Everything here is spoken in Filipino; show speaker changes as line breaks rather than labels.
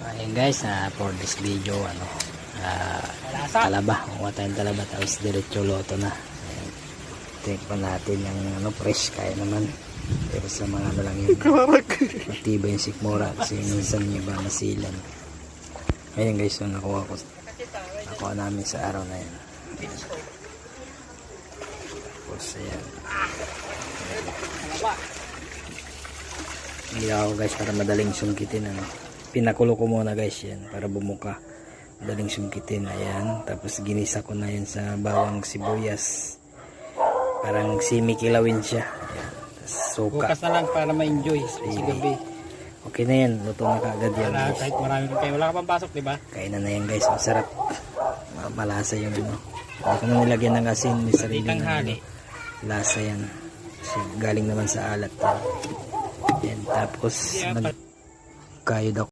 Ayun guys, for this video talaba, kuha tayong talaba tapos diretso loto na. Ayan. Take pa natin yung fresh, kaya naman, pero sa mga lang yun matibay yung sikmura kasi minsan yung iba masilan. Ayun guys, yung nakuha namin sa araw na yan. Tapos ayan, hindi ako guys para madaling sungkitin. Pinakulo ko muna guys yan para bumuka, madaling sungkitin. Ayan, tapos ginisa ko na yan sa bawang sibuyas, parang simikilawin siya. Ayan, tapos suka.
Bukas na lang para ma-enjoy sa gabi.
Okay na yan, luto na kaagad yan guys.
Kahit marami kayo, wala ka pang pasok, diba?
Kainan na yan guys, masarap, malasa yung hindi ko na nilagyan ng asin, may sariling lasa yan kasi galing naman sa alat yan. Yan, tapos kayod ako